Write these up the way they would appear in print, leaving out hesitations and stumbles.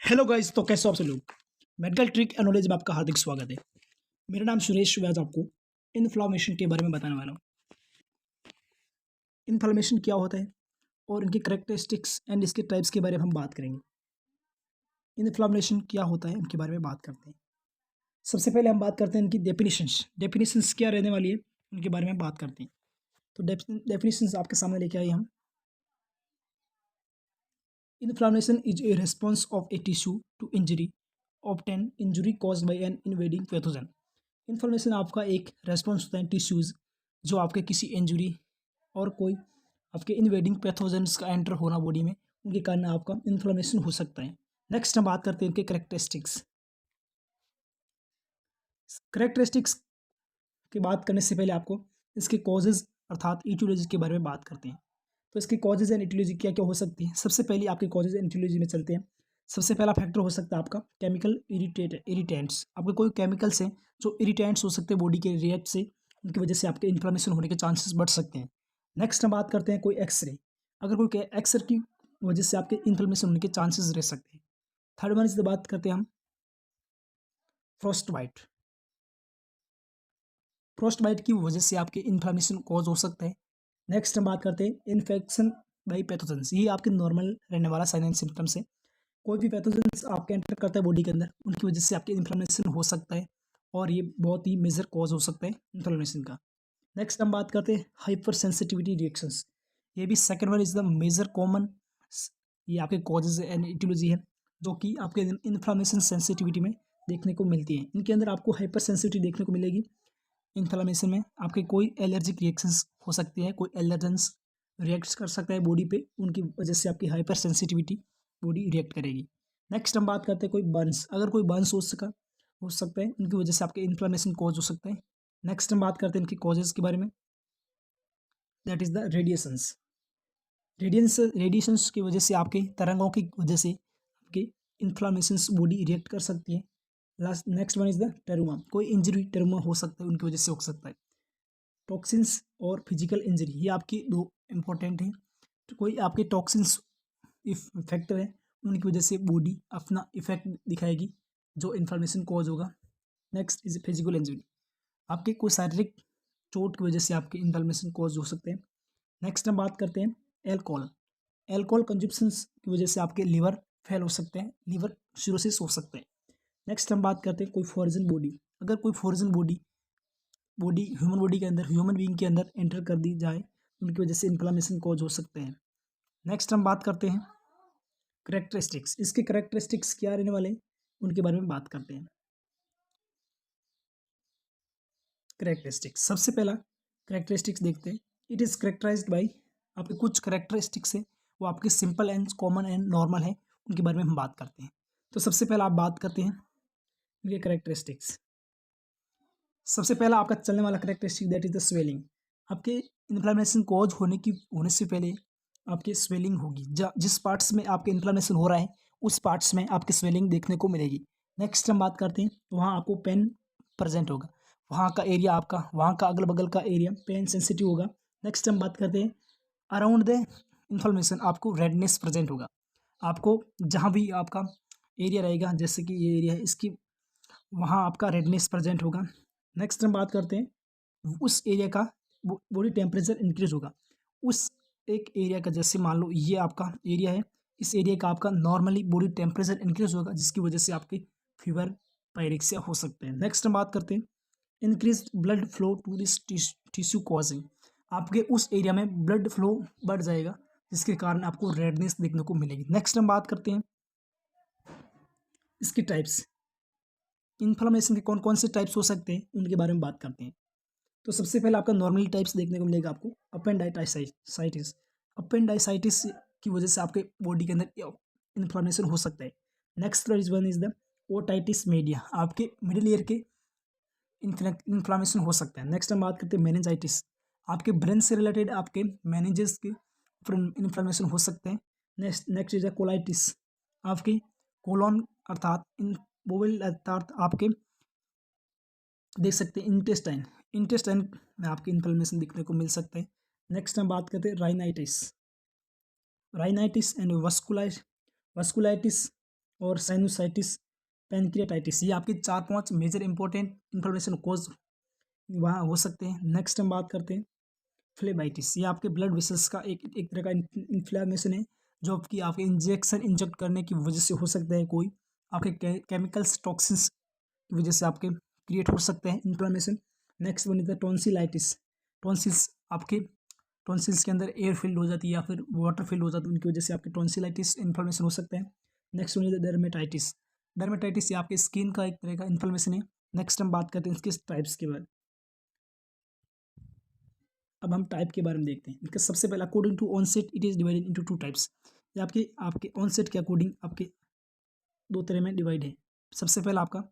Hello guys, तो कैसे हो आप सब लोग। मेडिकल ट्रिक एंड नॉलेज में आपका हार्दिक स्वागत है। मेरा नाम सुरेश, मैं आज आपको इन्फ्लामेशन के बारे में बताने वाला हूँ। इन्फ्लामेशन क्या होता है और इनकी करेक्टरिस्टिक्स एंड इसके टाइप्स के बारे में हम बात करेंगे। इन्फ्लामेशन क्या होता है इनके बारे में बात करते हैं। सबसे पहले हम बात करते हैं इनकी डेफिनेशंस क्या रहने वाली है उनके बारे में बात करते हैं। तो डेफिनेशंस आपके सामने लेके आए हम। Inflammation is a response of a tissue to injury, often injury caused by an invading pathogen. Inflammation आपका एक रेस्पॉन्स होता है टिश्यूज़ जो आपके किसी इंजुरी और कोई आपके इन्वेडिंग पैथोजेंस का एंटर होना बॉडी में, उनके कारण आपका इन्फ्लेमेशन हो सकता है। नेक्स्ट हम बात करते हैं इनके करेक्टरिस्टिक्स। करेक्टरिस्टिक्स की बात करने से पहले आपको इसके कॉजेज़ अर्थात ईटियोलॉजी के बारे में बात करते हैं। तो इसकी कॉजेज़ एंड ईटियोलॉजी क्या क्या हो सकती है। सबसे पहले आपके कॉजेज़ एंड ईटियोलॉजी में चलते हैं। सबसे पहला फैक्टर हो सकता है आपका केमिकल इरिटेंट्स। आपके कोई केमिकल्स हैं जो इरिटेंट्स हो सकते हैं बॉडी के रिएक्ट से, उनकी वजह से आपके इन्फ्लेमेशन होने के चांसेस बढ़ सकते हैं। नेक्स्ट हम बात करते हैं कोई एक्सरे। अगर कोई एक्सरे की वजह से आपके इन्फ्लेमेशन होने के चांसेस रह सकते हैं। थर्ड वन इस बात करते हैं हम फ्रॉस्ट बाइट। फ्रॉस्ट बाइट की वजह से आपके इन्फ्लेमेशन कॉज हो सकता है। नेक्स्ट हम बात करते हैं इन्फेक्शन बाई पैथोजेंस। ये आपके नॉर्मल रहने वाला साइन एंड सिम्टम्स है। कोई भी पैथोजेंस आपके एंटर करता है बॉडी के अंदर, उनकी वजह से आपके इन्फ्लेमेशन हो सकता है और ये बहुत ही मेजर कॉज हो सकता है इन्फ्लेमेशन का। नेक्स्ट हम बात करते हैं हाइपर सेंसिटिविटी रिएक्शंस। ये भी second one is the major common, ये आपके कॉजेज एंड इटियोलॉजी है जो कि आपके इन्फ्लेमेशन सेंसिटिविटी में देखने को मिलती है। इनके अंदर आपको हाइपर सेंसिटिविटी देखने को मिलेगी। इन्फ्लेमेशन में आपके कोई एलर्जिक रिएक्शंस हो सकती है, कोई एलर्जेंस रिएक्ट कर सकता है बॉडी पे, उनकी वजह से आपकी हाइपर सेंसिटिविटी बॉडी रिएक्ट करेगी। नेक्स्ट हम बात करते हैं कोई बर्न्स। अगर कोई बर्न्स हो सकता है, उनकी वजह से आपके इन्फ्लेमेशन कॉज हो सकता है। नेक्स्ट हम बात करते हैं इनकी कॉजेज़ के बारे में, that is the radiations. Radiations की वजह से आपके तरंगों की वजह से आपके इन्फ्लेमेशंस बॉडी रिएक्ट कर सकती है। Last next one is the trauma. कोई इंजरी टेरुमा हो सकता है, उनकी वजह से हो सकता है। टॉक्सिन्स और फिजिकल इंजरी, ये आपकी दो इंपॉर्टेंट हैं। तो कोई आपके टॉक्सिन्स फैक्टर है, उनकी वजह से बॉडी अपना इफेक्ट दिखाएगी जो इन्फ्लेमेशन कॉज होगा। Next is physical injury. आपके कोई शारीरिक चोट की वजह से आपके इन्फ्लेमेशन कॉज हो सकते हैं। नेक्स्ट हम बात करते हैं एल्कोहल। एल्कोहल कंजप्शंस की वजह से आपके लीवर फेल हो सकते हैं, लीवर सिरोसिस हो सकते हैं। नेक्स्ट हम बात करते हैं कोई फॉरिजन बॉडी। अगर कोई फॉरिजन बॉडी ह्यूमन बॉडी के अंदर, ह्यूमन बीइंग के अंदर एंटर कर दी जाए, उनकी वजह से इन्फ्लेमेशन कॉज हो सकते हैं। नेक्स्ट हम बात करते हैं करेक्टरिस्टिक्स। इसके करेक्टरिस्टिक्स क्या रहने वाले हैं उनके बारे में बात करते हैं। करेक्टरिस्टिक्स, सबसे पहला करेक्टरिस्टिक्स देखते हैं। इट इज़ करेक्टराइज्ड बाई, आपके कुछ करेक्टरिस्टिक्स है वो आपके simple and common and normal है, उनके बारे में हम बात करते हैं। तो सबसे पहला आप बात करते हैं ये करेक्टरिस्टिक्स। सबसे पहला आपका चलने वाला characteristic that is the swelling. आपके इन्फ्लेमेशन कॉज होने से पहले आपकी स्वेलिंग होगी। जिस पार्ट्स में आपके इन्फ्लेमेशन हो रहा है उस पार्ट्स में आपकी स्वेलिंग देखने को मिलेगी। नेक्स्ट हम बात करते हैं, वहाँ आपको पेन प्रेजेंट होगा, वहाँ का एरिया आपका, वहाँ का अगल बगल का एरिया पेन सेंसिटिव होगा। नेक्स्ट हम बात करते हैं अराउंड द इन्फ्लेमेशन, आपको रेडनेस प्रेजेंट होगा। आपको जहाँ भी आपका एरिया रहेगा, जैसे कि ये एरिया है, इसकी वहाँ आपका रेडनेस प्रेजेंट होगा। नेक्स्ट हम बात करते हैं उस एरिया का बॉडी टेम्परेचर इंक्रीज होगा। उस एक एरिया का, जैसे मान लो ये आपका एरिया है, इस एरिया का आपका नॉर्मली बॉडी टेम्परेचर इंक्रीज होगा, जिसकी वजह से आपकी फीवर पायरेक्सिया हो सकते हैं। नेक्स्ट हम बात करते हैं increase blood flow to this tissue causing. आपके उस एरिया में ब्लड फ्लो बढ़ जाएगा, जिसके कारण आपको रेडनेस देखने को मिलेगी। नेक्स्ट हम बात करते हैं इसके टाइप्स। इन्फ्लेमेशन के कौन कौन से टाइप्स हो सकते हैं उनके बारे में बात करते हैं। तो सबसे पहले आपका नॉर्मली टाइप्स देखने को मिलेगा आपको अपेंडाइसाइटिस। अपेंडाइसाइटिस की वजह से आपके बॉडी के अंदर इन्फ्लेमेशन हो सकता है। Next one is the otitis media, आपके मिडिल ईयर के इन्फ्लेमेशन हो सकता है। नेक्स्ट हम बात करते हैं मेनिंजाइटिस, आपके ब्रेन से रिलेटेड आपके मैनेजेस के इन्फ्लेमेशन हो सकते हैं। नेक्स्ट इज द कोलाइटिस, आपकी कोलोन अर्थात बोवेल अर्थात आपके देख सकते हैं इंटेस्टाइन में आपके इन्फ्लेमेशन दिखने को मिल सकते हैं। नेक्स्ट हम बात करते हैं राइनाइटिस एंड वस्कुलाइटिस और साइनोसाइटिस, पैनक्रियाटाइटिस, ये आपके 4-5 मेजर इंपॉर्टेंट इन्फ्लेमेशन कॉज वहाँ हो सकते हैं। नेक्स्ट हम बात करते हैं फ्लेबाइटिस, ये आपके ब्लड वेसल्स का एक तरह का इन्फ्लेमेशन है, जो आपकी आपके इंजेक्ट करने की वजह से हो सकता है। कोई आपके केमिकल्स टॉक्सिन्स की वजह से आपके क्रिएट हो सकते हैं inflammation. Next one is the tonsillitis, tonsils आपके टॉन्सिल्स के अंदर एयर फिल्ड हो जाती है या फिर वाटर फिल्ड हो जाती है, उनकी वजह से आपके टॉन्सिलाइटिस इन्फ्लेमेशन हो सकता है। Next one is the dermatitis, dermatitis ये आपके स्किन का एक तरह का इन्फ्लेमेशन है। नेक्स्ट हम बात करते हैं इसके टाइप्स के बारे में। अब हम टाइप के बारे में देखते हैं। इनका सबसे पहला according to onset it is divided into 2 types. ये आपके आपके ऑनसेट के अकॉर्डिंग आपके 2 तरह में डिवाइड है। सबसे पहला आपका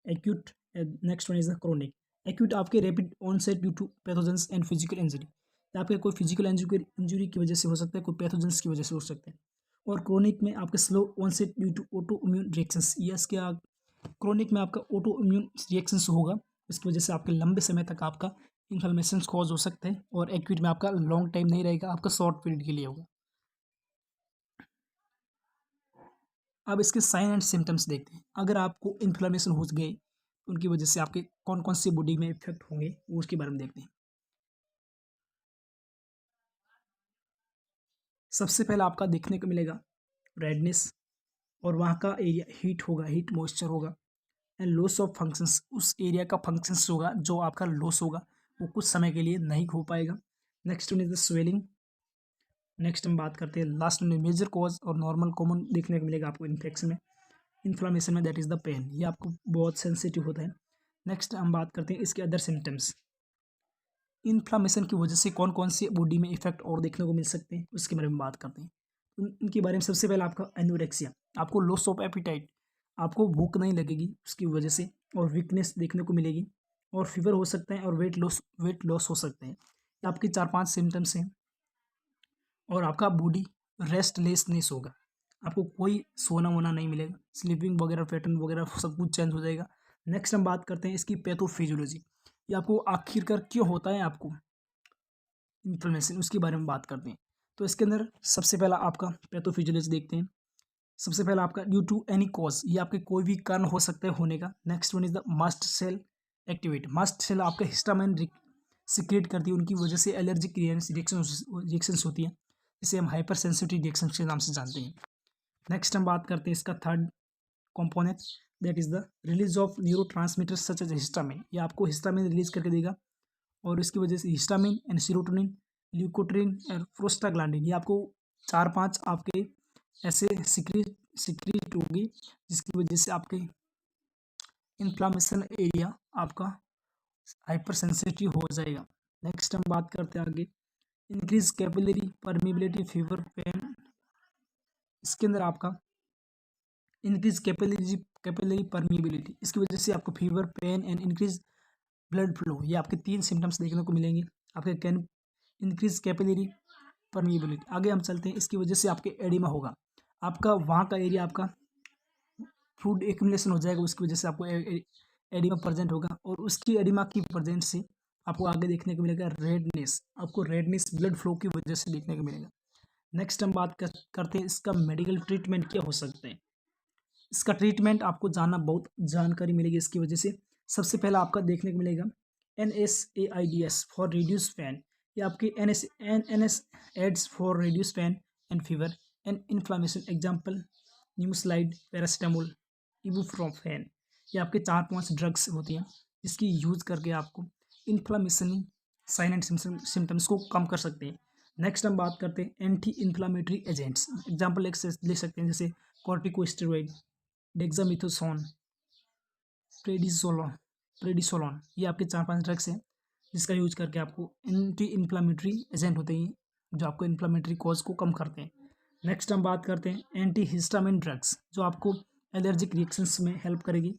acute, next one is the chronic. Acute आपके rapid onset due to pathogens and physical injury, आपके कोई फिजिकल इंजरी की वजह से हो सकता है, कोई पैथोजेंस की वजह से हो सकता है। और क्रोनिक में आपके slow onset due to auto immune reactions, yes क्या क्रोनिक में आपका ऑटो इम्यून रिएक्शंस होगा, इसकी वजह से आपके लंबे समय तक आपका इन्फ्लेमेशन कॉज हो सकते हैं। और एक्यूट में आपका लॉन्ग टाइम नहीं रहेगा, आपका शॉर्ट पीरियड के लिए होगा। अब इसके साइन एंड सिम्टम्स देखते हैं। अगर आपको इन्फ्लेमेशन हो गए, उनकी वजह से आपके कौन कौन सी बॉडी में इफेक्ट होंगे, वो उसके बारे में देखते हैं। सबसे पहला आपका देखने को मिलेगा रेडनेस, और वहाँ का एरिया हीट होगा, हीट मॉइस्चर होगा, एंड लॉस ऑफ फंक्शंस, उस एरिया का फंक्शंस होगा जो आपका लॉस होगा, वो कुछ समय के लिए नहीं हो पाएगा। Next one is the swelling. Next हम बात करते हैं लास्ट में मेजर कॉज और नॉर्मल कॉमन देखने को मिलेगा आपको इन्फेक्शन में, इन्फ्लामेशन में, दैट इज़ द पेन, ये आपको बहुत सेंसिटिव होता है। नेक्स्ट हम बात करते हैं इसके अदर सिम्टम्स। इन्फ्लामेशन की वजह से कौन कौन से बॉडी में इफेक्ट और देखने को मिल सकते हैं, उसके बारे में बात करते हैं। उनके बारे में सबसे पहले आपका एनोरेक्सिया, आपको लॉस ऑफ एपिटाइट, आपको भूख नहीं लगेगी उसकी वजह से, और वीकनेस देखने को मिलेगी, और फीवर हो सकता है, और वेट लॉस हो सकते हैं। ये आपके 4-5 सिम्टम्स हैं। और आपका बॉडी रेस्टलेसनेस होगा, आपको कोई सोना वोना नहीं मिलेगा, स्लीपिंग वगैरह पैटर्न वगैरह सब कुछ चेंज हो जाएगा। नेक्स्ट हम बात करते हैं इसकी पैथोफिजियोलॉजी, ये आपको आखिरकार क्यों होता है आपको इन्फ्लेमेशन, उसके बारे में बात करते हैं। तो इसके अंदर सबसे पहला आपका पैथोफिजियोलॉजी देखते हैं। सबसे पहला आपका ड्यू टू एनी कॉज, ये आपके कोई भी कारण हो सकता है होने का। Next one is the mast cell activate, mast cell आपका हिस्टामाइन सिक्रेट करती है, उनकी वजह से एलर्जिक रिएक्शंस होती है, जिसे हम हाइपर सेंसिटिव रिएक्शन के नाम से जानते हैं। नेक्स्ट हम बात करते हैं इसका third component, that is the release of neuro transmitters such as histamine, ये आपको हिस्टामिन रिलीज करके देगा, और इसकी वजह से हिस्टामिन एंड सीरोटोनिन, ल्यूकोट्रिन और प्रोस्टाग्लैंडिन, ये आपको 4-5 आपके ऐसे सिक्रीट होगी, जिसकी वजह से आपके इन्फ्लामेशन एरिया आपका हाइपर सेंसिटिव हो जाएगा। नेक्स्ट हम बात करते हैं आगे, increase capillary permeability fever pen, इसके अंदर आपका इंक्रीज कैपिलरी परमिबिलिटी, इसकी वजह से आपको fever pen and increase blood flow, ये आपके 3 सिम्टम्स देखने को मिलेंगे। आपके कैन इंक्रीज कैपिलरी परमिबिलिटी, आगे हम चलते हैं, इसकी वजह से आपके एडिमा होगा, आपका वहाँ का एरिया आपका फ्लूइड एक्यूमुलेशन हो जाएगा, उसकी वजह से आपको एडिमा प्रेजेंट होगा, और उसकी एडिमा की प्रेजेंट से आपको आगे देखने को मिलेगा रेडनेस, आपको रेडनेस ब्लड फ्लो की वजह से देखने को मिलेगा। नेक्स्ट हम बात करते हैं इसका मेडिकल ट्रीटमेंट क्या हो सकते हैं। इसका ट्रीटमेंट आपको जानना बहुत जानकारी मिलेगी इसकी वजह से। सबसे पहला आपका देखने को मिलेगा NSAIDs फॉर रिड्यूस पेन, ये आपके NS aids for reduce pain and fever and inflammation, example न्यूस्लाइड, पैरासीटामोल, इबुप्रोफेन, ये आपके 4-5 ड्रग्स होती हैं, जिसकी यूज़ करके आपको इन्फ्लामेशन साइन एंड सिम्टम्स को कम कर सकते हैं। नेक्स्ट हम बात करते हैं एंटी इन्फ्लामेटरी एजेंट्स, एग्जाम्पल ले सकते हैं जैसे कॉर्टिकोस्टेरॉइड, डेक्सामेथासोन, प्रेडिसोलोन, ये आपके 4-5 ड्रग्स हैं, जिसका यूज करके आपको एंटी इन्फ्लामेटरी एजेंट होते हैं जो आपको इन्फ्लामेटरी कॉज को कम करते हैं। नेक्स्ट हम बात करते हैं एंटी हिस्टामिन ड्रग्स, जो आपको एलर्जिक रिएक्शंस में हेल्प करेगी,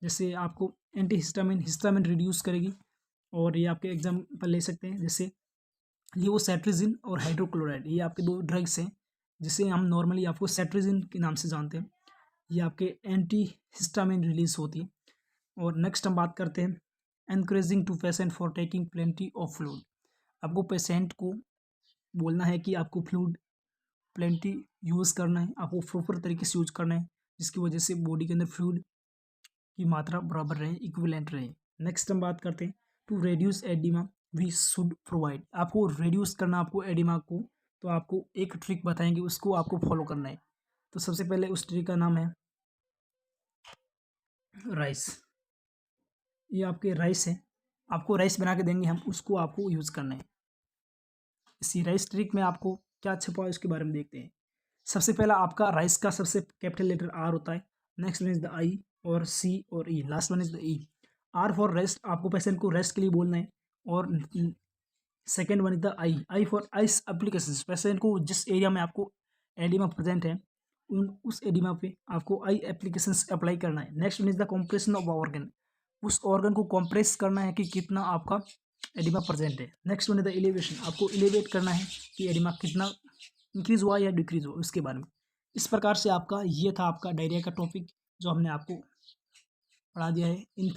जैसे आपको एंटी हिस्टामिन रिड्यूस करेगी, और ये आपके एग्जाम्पल ले सकते हैं जैसे लिवोसेट्रिजिन और हाइड्रोक्लोराइड, ये आपके 2 ड्रग्स हैं, जिसे हम नॉर्मली आपको सेट्रिजिन के नाम से जानते हैं, ये आपके एंटी हिस्टामिन रिलीज होती है। और नेक्स्ट हम बात करते हैं encouraging to patient for taking plenty of fluid, आपको पेशेंट को बोलना है कि आपको फ्लूइड प्लेंटी यूज़ करना है, आपको प्रॉपर तरीके से यूज करना है, जिसकी वजह से बॉडी के अंदर फ्लूइड की मात्रा बराबर रहे, इक्विवेलेंट रहे। नेक्स्ट हम बात करते हैं to reduce oedema we should provide. आपको रेड्यूस करना आपको एडिमा को, तो आपको एक ट्रिक बताएंगे, उसको आपको फॉलो करना है। तो सबसे पहले उस ट्रिक का नाम है राइस। ये आपके राइस है, आपको राइस बना के देंगे हम, उसको आपको यूज़ करना है। इसी राइस ट्रिक में आपको क्या छुपा है उसके बारे में देखते हैं। सबसे पहला आपका राइस का सबसे कैपिटल लेटर आर होता है, next one is the I और सी और E, last one is the E. R for rest, आपको पेशेंट को रेस्ट के लिए बोलना है। और second one is the I for ice application, patient को जिस एरिया में आपको एडिमा प्रेजेंट है उस एडिमा पे आपको आई एप्लीकेशन अप्लाई करना है। Next one is the compression of organ, उस ऑर्गन को कॉम्प्रेस करना है कि कितना आपका एडिमा प्रेजेंट है। Next one is the elevation, आपको एलिवेट करना है कि एडिमा कितना इंक्रीज हुआ या डिक्रीज हुआ उसके बारे में। इस प्रकार से आपका ये था आपका डायरिया का टॉपिक जो हमने आपको पढ़ा दिया है। इन